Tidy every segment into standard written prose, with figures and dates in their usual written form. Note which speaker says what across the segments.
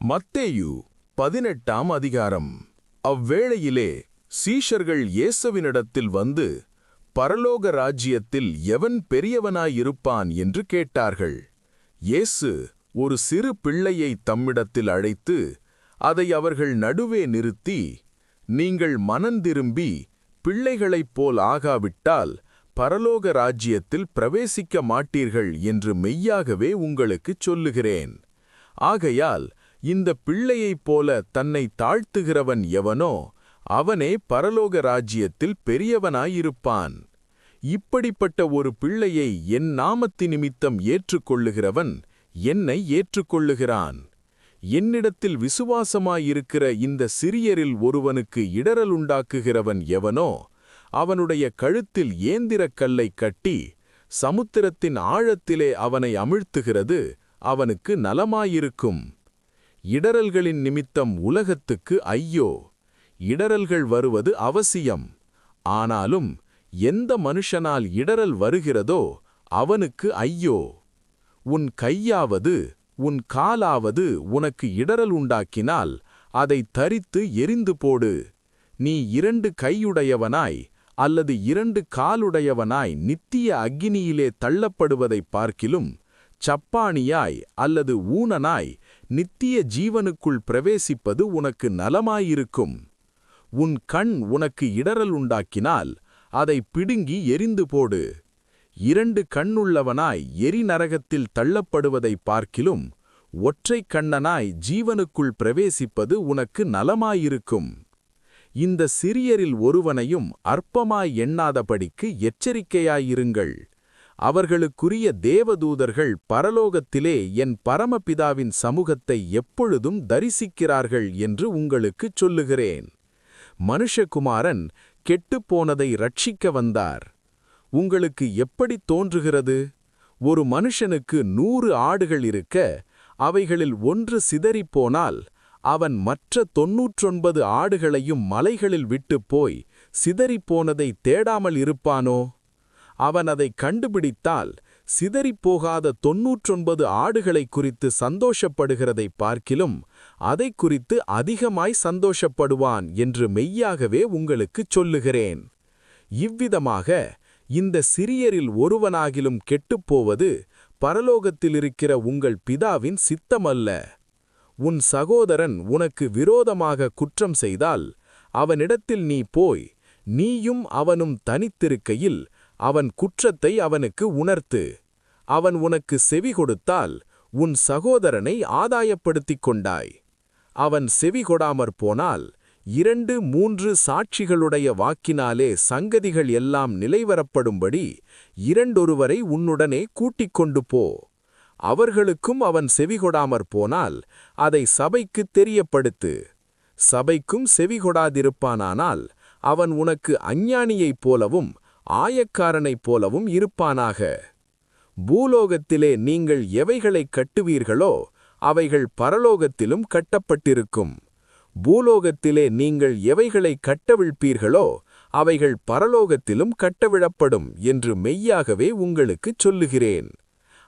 Speaker 1: மத்தேயு 18ஆம் அதிகாரம். அவ்வேளையிலே சீஷர்கள் இயேசுவினிடத்தில் வந்து, பரலோக ராஜ்யத்தில் எவன் பெரியவனாயிருப்பான் என்று கேட்டார்கள். இயேசு ஒரு சிறு பிள்ளையை தம்மிடத்தில் அழைத்து, அதை அவர்கள் நடுவே நிறுத்தி, நீங்கள் மனந்திரும்பி பிள்ளைகளைப் போல் ஆகாவிட்டால் பரலோக ராஜ்யத்தில் பிரவேசிக்க மாட்டீர்கள் என்று மெய்யாகவே உங்களுக்குச் சொல்லுகிறேன். ஆகையால் இந்த பிள்ளையைப் போல தன்னை தாழ்த்துகிறவன் எவனோ அவனே பரலோக ராஜ்யத்தில் பெரியவனாயிருப்பான். இப்படிப்பட்ட ஒரு பிள்ளையை என் நாமத்தினிமித்தம் ஏற்றுக்கொள்ளுகிறவன் என்னை ஏற்றுக்கொள்ளுகிறான். என்னிடத்தில் விசுவாசமாயிருக்கிற இந்த சிறியரில் ஒருவனுக்கு இடறலுண்டாக்குகிறவன் எவனோ அவனுடைய கழுத்தில் ஏந்திரக் கல்லைக் கட்டி சமுத்திரத்தின் ஆழத்திலே அவனை அமிழ்த்துகிறது அவனுக்கு நலமாயிருக்கும். இடறல்களின் நிமித்தம் உலகத்துக்கு ஐயோ! இடறல்கள் வருவது அவசியம். ஆனாலும் எந்த மனுஷனால் இடறல் வருகிறதோ அவனுக்கு ஐயோ! உன் கையாவது உன் காலாவது உனக்கு இடறல் உண்டாக்கினால் அதை தரித்து எரிந்து போடு. நீ 2 கையுடையவனாய் அல்லது 2 காலுடையவனாய் நித்திய அக்கினியிலே தள்ளப்படுவதைப் பார்க்கிலும் சப்பாணியாய் அல்லது ஊனனாய் நித்திய ஜீவனுக்குள் பிரவேசிப்பது உனக்கு நலமாயிருக்கும். உன் கண் உனக்கு இடறல் உண்டாக்கினால் அதை பிடுங்கி எரிந்து போடு. 2 கண்ணுள்ளவனாய் எரி நரகத்தில் தள்ளப்படுவதைப் பார்க்கிலும் ஒற்றைக் கண்ணனாய் ஜீவனுக்குள் பிரவேசிப்பது உனக்கு நலமாயிருக்கும். இந்த சிறியரில் ஒருவனையும் அற்பமாய் எண்ணாதபடிக்கு எச்சரிக்கையாயிருங்கள். அவர்களுக்குரிய தேவதூதர்கள் பரலோகத்திலே என் பரமபிதாவின் சமூகத்தை எப்பொழுதும் தரிசிக்கிறார்கள் என்று உங்களுக்குச் சொல்லுகிறேன். மனுஷகுமாரன் கெட்டுப்போனதை ரட்சிக்க வந்தார். உங்களுக்கு எப்படித் தோன்றுகிறது? ஒரு மனுஷனுக்கு 100 ஆடுகள் இருக்க அவைகளில் ஒன்று சிதறிப்போனால் அவன் மற்ற 99 ஆடுகளையும் மலைகளில் விட்டுப் போய் சிதறிப்போனதை தேடாமல் இருப்பானோ? அவன் அதை கண்டுபிடித்தால் சிதறிப்போகாத 99 ஆடுகளைக் குறித்து சந்தோஷப்படுகிறதைப் பார்க்கிலும் அதை குறித்து அதிகமாய் சந்தோஷப்படுவான் என்று மெய்யாகவே உங்களுக்குச் சொல்லுகிறேன். இவ்விதமாக இந்த சிறியரில் ஒருவனாகிலும் கெட்டுப்போவது பரலோகத்திலிருக்கிற உங்கள் பிதாவின் சித்தமல்ல. உன் சகோதரன் உனக்கு விரோதமாக குற்றம் செய்தால் அவனிடத்தில் நீ போய் நீயும் அவனும் தனித்திருக்கையில் அவன் குற்றத்தை அவனுக்கு உணர்த்து. அவன் உனக்கு செவி கொடுத்தால் உன் சகோதரனை ஆதாயப்படுத்திக் கொண்டாய். அவன் செவி கொடாமற் போனால் 2-3 சாட்சிகளுடைய வாக்கினாலே சங்கதிகள் எல்லாம் நிலைவரப்படும்படி 2 உன்னுடனே கூட்டிக் கொண்டு போ. அவர்களுக்கும் அவன் செவிகொடாமற் போனால் அதை சபைக்குத் தெரியப்படுத்து. சபைக்கும் செவிகொடாதிருப்பானானால் அவன் உனக்கு அஞ்ஞானியைப் போலவும் ஆயக்காரனைப் போலவும் இருப்பானாக. பூலோகத்திலே நீங்கள் எவைகளைக் கட்டுவீர்களோ அவைகள் பரலோகத்திலும் கட்டப்பட்டிருக்கும். பூலோகத்திலே நீங்கள் எவைகளைக் கட்டவிழ்ப்பீர்களோ அவைகள் பரலோகத்திலும் கட்டவிழப்படும் என்று மெய்யாகவே உங்களுக்குச் சொல்லுகிறேன்.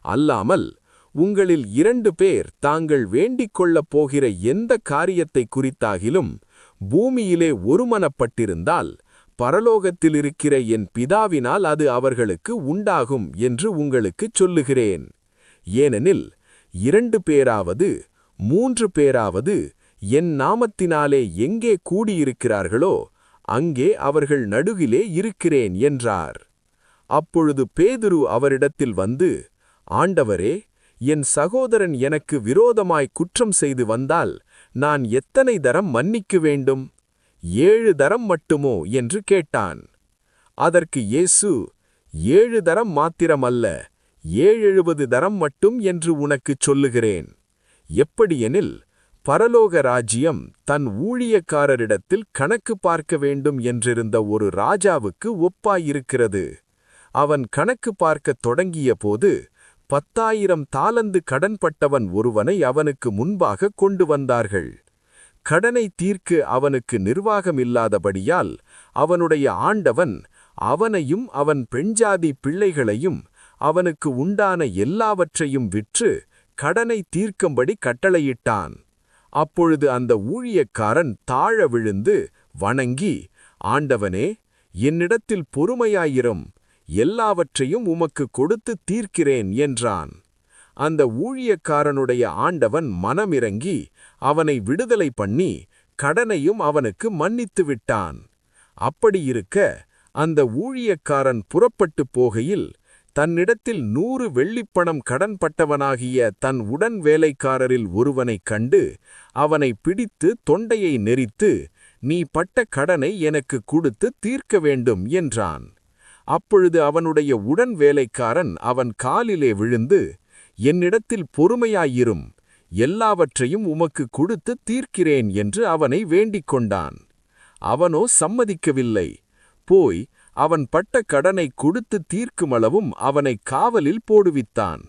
Speaker 1: அல்லாமல் உங்களில் 2 பேர் தாங்கள் வேண்டிக் கொள்ளப் போகிற எந்த காரியத்தைக் குறித்தாகிலும் பூமியிலே ஒருமனப்பட்டிருந்தால் பரலோகத்திலிருக்கிற என் பிதாவினால் அது அவர்களுக்கு உண்டாகும் என்று உங்களுக்குச் சொல்லுகிறேன். ஏனெனில் 2 பேராவது 3 பேராவது என் நாமத்தினாலே எங்கே கூடியிருக்கிறார்களோ அங்கே அவர்கள் நடுவிலே இருக்கிறேன் என்றார். அப்பொழுது பேதுரு அவரிடத்தில் வந்து, ஆண்டவரே, என் சகோதரன் எனக்கு விரோதமாய் குற்றம் செய்து வந்தால் நான் எத்தனை தரம் மன்னிக்க வேண்டும்? 7 தரம் மட்டுமோ என்று கேட்டான். அதற்கு இயேசு, 7 தரம் மாத்திரமல்ல, 70 தரம் மட்டும் என்று உனக்குச் சொல்லுகிறேன். எப்படியெனில் பரலோக ராஜ்யம் தன் ஊழியக்காரரிடத்தில் கணக்கு பார்க்க வேண்டும் என்றிருந்த ஒரு ராஜாவுக்கு ஒப்பாயிருக்கிறது. அவன் கணக்கு பார்க்கத் தொடங்கிய போது 10,000 தாலந்து கடன்பட்டவன் ஒருவனை அவனுக்கு முன்பாக கொண்டு வந்தார்கள். கடனை தீர்க்க அவனுக்கு நிர்வாகமில்லாதபடியால் அவனுடைய ஆண்டவன் அவனையும் அவன் பெண்ஜாதி பிள்ளைகளையும் அவனுக்கு உண்டான எல்லாவற்றையும் விற்று கடனை தீர்க்கும்படி கட்டளையிட்டான். அப்பொழுது அந்த ஊழியக்காரன் தாழ விழுந்து வணங்கி, ஆண்டவனே, என்னிடத்தில் பொறுமையாயிரும், எல்லாவற்றையும் உமக்கு கொடுத்து தீர்க்கிறேன் என்றான். அந்த ஊழியக்காரனுடைய ஆண்டவன் மனமிரங்கி அவனை விடுதலை பண்ணி கடனையும் அவனுக்கு மன்னித்து விட்டான். அப்படியிருக்க அந்த ஊழியக்காரன் புறப்பட்டு போகையில் தன்னிடத்தில் 100 வெள்ளிப்பணம் கடன்பட்டவனாகிய தன் உடன் வேலைக்காரரில் ஒருவனைக் கண்டு அவனை பிடித்து தொண்டையை நெரித்து, நீ பட்ட கடனை எனக்கு கொடுத்து தீர்க்க வேண்டும் என்றான். அப்பொழுது அவனுடைய உடன் வேலைக்காரன் அவன் காலிலே விழுந்து, என்னிடத்தில் பொறுமையாயிரும், எல்லாவற்றையும் உமக்கு கொடுத்து தீர்க்கிறேன் என்று அவனை வேண்டிக் கொண்டான். அவனோ சம்மதிக்கவில்லை. போய் அவன் பட்ட கடனை கொடுத்து தீர்க்குமளவும் அவனை காவலில் போடுவித்தான்.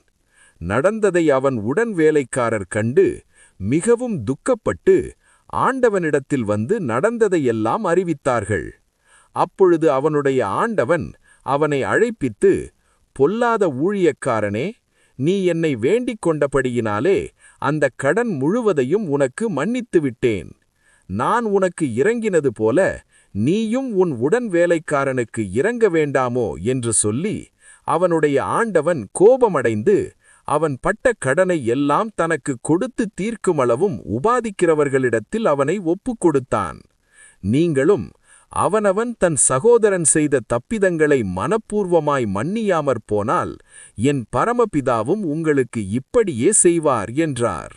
Speaker 1: நடந்ததை அவன் உடன் வேலைக்காரர் கண்டு மிகவும் துக்கப்பட்டு ஆண்டவனிடத்தில் வந்து நடந்ததையெல்லாம் அறிவித்தார்கள். அப்பொழுது அவனுடைய ஆண்டவன் அவனை அழைப்பித்து, பொல்லாத ஊழியக்காரனே, நீ என்னை வேண்டிக் கொண்டபடியினாலே அந்த கடன் முழுவதையும் உனக்கு மன்னித்துவிட்டேன். நான் உனக்கு இறங்கினது போல நீயும் உன் உடன் வேலைக்காரனுக்கு இறங்க வேண்டாமோ என்று சொல்லி அவனுடைய ஆண்டவன் கோபமடைந்து அவன் பட்ட கடனை எல்லாம் தனக்கு கொடுத்து தீர்க்குமளவும் உபாதிக்கிறவர்களிடத்தில் அவனை ஒப்புக்கொடுத்தான். நீங்களும் அவனவன் தன் சகோதரன் செய்த தப்பிதங்களை மனப்பூர்வமாய் மன்னியாமற் போனால் என் பரமபிதாவும் உங்களுக்கு இப்படியே செய்வார் என்றார்.